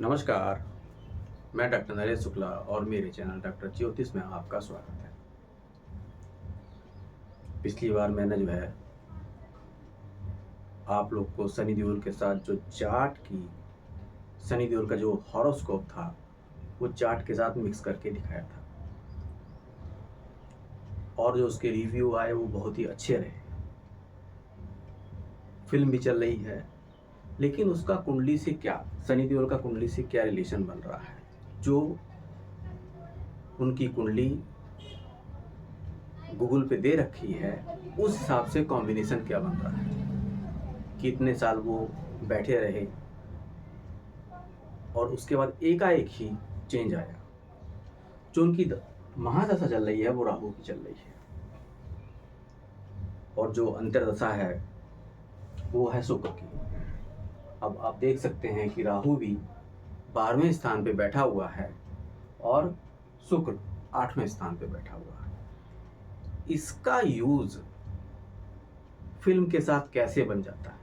नमस्कार, मैं डॉक्टर नरेश शुक्ला और मेरे चैनल डॉक्टर ज्योतिष में आपका स्वागत है। पिछली बार मैंने जो है आप लोग को सनी देओल के साथ जो चार्ट की सनी देओल का जो हॉरोस्कोप था वो चार्ट के साथ मिक्स करके दिखाया था और जो उसके रिव्यू आए वो बहुत ही अच्छे रहे। फिल्म भी चल रही है, लेकिन उसका कुंडली से क्या, सनी देओल का कुंडली से क्या रिलेशन बन रहा है, जो उनकी कुंडली गूगल पे दे रखी है उस हिसाब से कॉम्बिनेशन क्या बन रहा है, कितने साल वो बैठे रहे और उसके बाद एकाएक ही चेंज आया। जो उनकी महादशा चल रही है वो राहु की चल रही है और जो अंतर्दशा है वो है शुक्र की। अब आप देख सकते हैं कि राहु भी 12वें स्थान पे बैठा हुआ है और शुक्र 8वें स्थान पे बैठा हुआ है। इसका यूज फिल्म के साथ कैसे बन जाता है,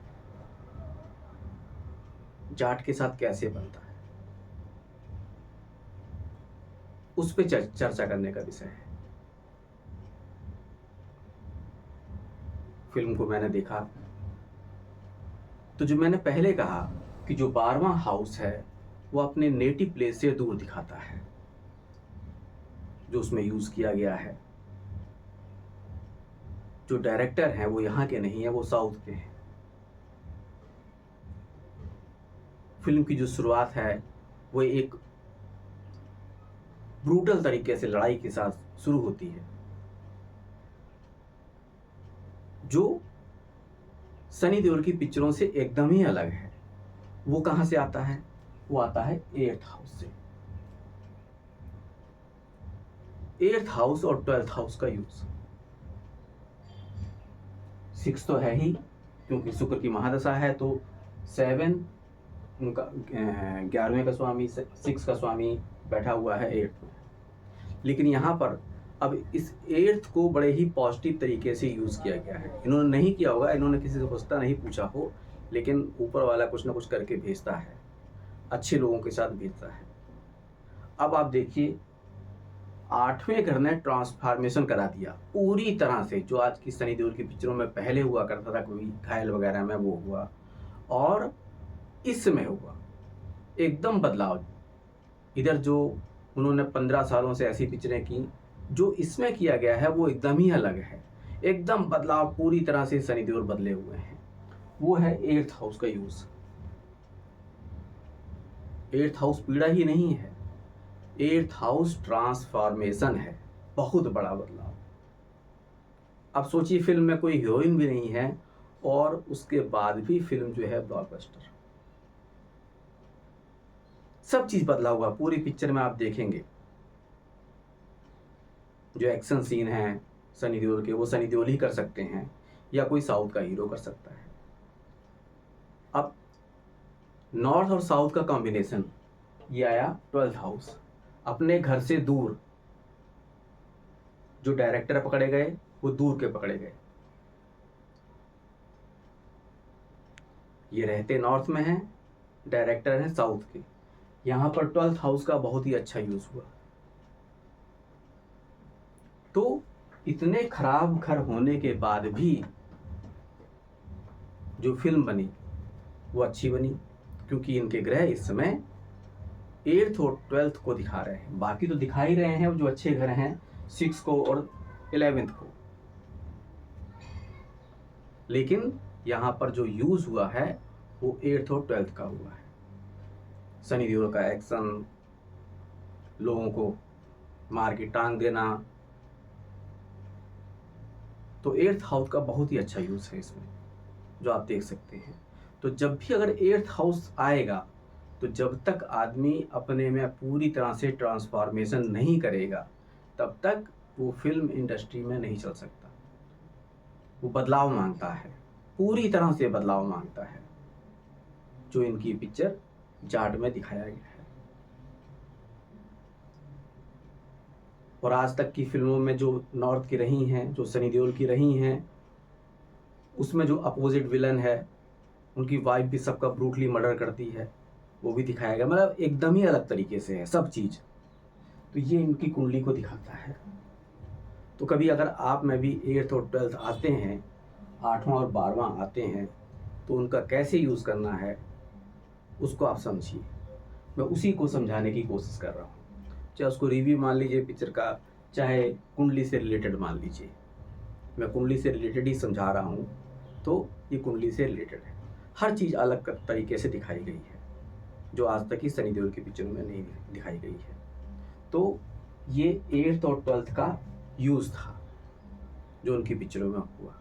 जाट के साथ कैसे बनता है, उस पे चर्चा करने का विषय है। फिल्म को मैंने देखा तो जो मैंने पहले कहा कि जो 12वां हाउस है वो अपने नेटिव प्लेस से दूर दिखाता है। जो उसमें यूज किया गया है, जो डायरेक्टर हैं वो यहाँ के नहीं है, वो साउथ के हैं। फिल्म की जो शुरुआत है वो एक ब्रूटल तरीके से लड़ाई के साथ शुरू होती है, जो सनी देओल की पिक्चरों से एकदम ही अलग है। वो कहां से आता है? वो आता है 8th हाउस से। 8th हाउस और 12th हाउस का यूज 6 तो है ही, क्योंकि शुक्र की महादशा है, तो 7 उनका 11वें का स्वामी, 6 का स्वामी बैठा हुआ है 8th में। लेकिन यहाँ पर अब इस 8th को बड़े ही पॉजिटिव तरीके से यूज़ किया गया है। इन्होंने नहीं किया होगा, इन्होंने किसी से पूछता नहीं पूछा हो, लेकिन ऊपर वाला कुछ ना कुछ करके भेजता है, अच्छे लोगों के साथ भेजता है। अब आप देखिए 8वें घर ने ट्रांसफॉर्मेशन करा दिया पूरी तरह से। जो आज की सनी देओल की पिक्चरों में पहले हुआ करता था, कोई घायल वगैरह में, वो हुआ और इसमें हुआ एकदम बदलाव। इधर जो उन्होंने 15 सालों से ऐसी पिक्चरें की, जो इसमें किया गया है वो एकदम ही अलग है। एकदम बदलाव, पूरी तरह से सनी देओल बदले हुए हैं। वो है 8th हाउस का यूज। 8th हाउस पीड़ा ही नहीं है, 8th हाउस ट्रांसफॉर्मेशन है, बहुत बड़ा बदलाव। अब सोचिए फिल्म में कोई हीरोइन भी नहीं है और उसके बाद भी फिल्म जो है ब्लॉकबस्टर। सब चीज बदला हुआ पूरी पिक्चर में। आप देखेंगे जो एक्शन सीन है सनी देओल के, वो सनी देओल ही कर सकते हैं या कोई साउथ का हीरो कर सकता है। अब नॉर्थ और साउथ का कॉम्बिनेशन, ये आया 12th हाउस। अपने घर से दूर जो डायरेक्टर पकड़े गए वो दूर के पकड़े गए। ये रहते नॉर्थ में हैं, डायरेक्टर हैं साउथ के। यहाँ पर 12th हाउस का बहुत ही अच्छा यूज हुआ। तो इतने खराब घर होने के बाद भी जो फिल्म बनी वो अच्छी बनी, क्योंकि इनके ग्रह इस समय 8th और 12th को दिखा रहे हैं। बाकी तो दिखा ही रहे हैं जो अच्छे घर हैं, 6 को और 11th को। लेकिन यहाँ पर जो यूज हुआ है वो 8th और 12th का हुआ है। सनी देओल का एक्शन, लोगों को मार के टांग देना, तो 8th हाउस का बहुत ही अच्छा यूज है इसमें, जो आप देख सकते हैं। तो जब भी अगर 8th हाउस आएगा, तो जब तक आदमी अपने में पूरी तरह से ट्रांसफॉर्मेशन नहीं करेगा, तब तक वो फिल्म इंडस्ट्री में नहीं चल सकता। वो बदलाव मांगता है, पूरी तरह से बदलाव मांगता है, जो इनकी पिक्चर जाट में दिखाया गया है। और आज तक की फिल्मों में जो नॉर्थ की रही हैं, जो सनी देओल की रही हैं, उसमें जो अपोजिट विलन है, उनकी वाइफ भी सबका ब्रूटली मर्डर करती है। वो भी दिखाया गया, मतलब एकदम ही अलग तरीके से है सब चीज़। तो ये इनकी कुंडली को दिखाता है। तो कभी अगर आप में भी 8th और 12th आते हैं, 8वां और 12वां आते हैं, तो उनका कैसे यूज़ करना है उसको आप समझिए। मैं उसी को समझाने की कोशिश कर रहा हूँ, चाहे उसको रिव्यू मान लीजिए पिक्चर का, चाहे कुंडली से रिलेटेड मान लीजिए। मैं कुंडली से रिलेटेड ही समझा रहा हूँ, तो ये कुंडली से रिलेटेड है। हर चीज़ अलग तरीके से दिखाई गई है, जो आज तक की सनी देओल की पिक्चरों में नहीं दिखाई गई है। तो ये 8th और 12th का यूज़ था जो उनकी पिक्चरों में हुआ।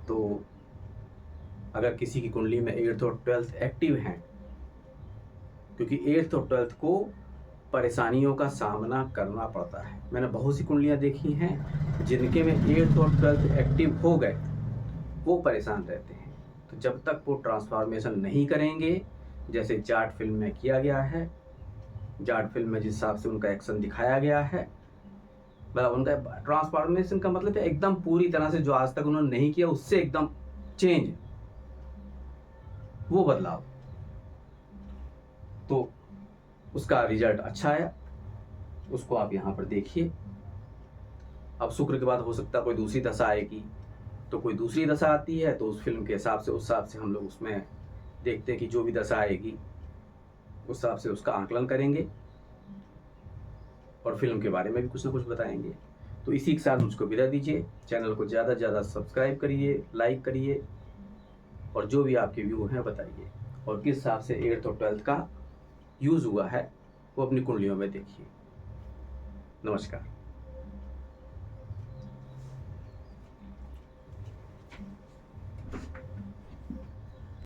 तो अगर किसी की कुंडली में 8th और 12th एक्टिव हैं, क्योंकि 8th और 12th को परेशानियों का सामना करना पड़ता है। मैंने बहुत सी कुंडलियाँ देखी हैं जिनके में 8th और 12th एक्टिव हो गए, वो परेशान रहते हैं। तो जब तक वो ट्रांसफॉर्मेशन नहीं करेंगे, जैसे जाट फिल्म में किया गया है, जाट फिल्म में जिस हिसाब से उनका एक्शन दिखाया गया है, मतलब उनका ट्रांसफॉर्मेशन का मतलब है एकदम पूरी तरह से जो आज तक उन्होंने नहीं किया उससे एकदम चेंज, वो बदलाव, तो उसका रिजल्ट अच्छा आया। उसको आप यहाँ पर देखिए। अब शुक्र के बाद हो सकता है कोई दूसरी दशा आएगी, तो कोई दूसरी दशा आती है तो उस फिल्म के हिसाब से, उस हिसाब से हम लोग उसमें देखते हैं कि जो भी दशा आएगी उस हिसाब से उसका आकलन करेंगे और फिल्म के बारे में भी कुछ ना कुछ बताएंगे। तो इसी के साथ मुझको विदा दीजिए। चैनल को ज़्यादा से ज़्यादा सब्सक्राइब करिए, लाइक करिए, और जो भी आपके व्यू हैं बताइए, और किस हिसाब से 8th और 12th का यूज़ हुआ है वो अपनी कुंडलियों में देखिए। नमस्कार।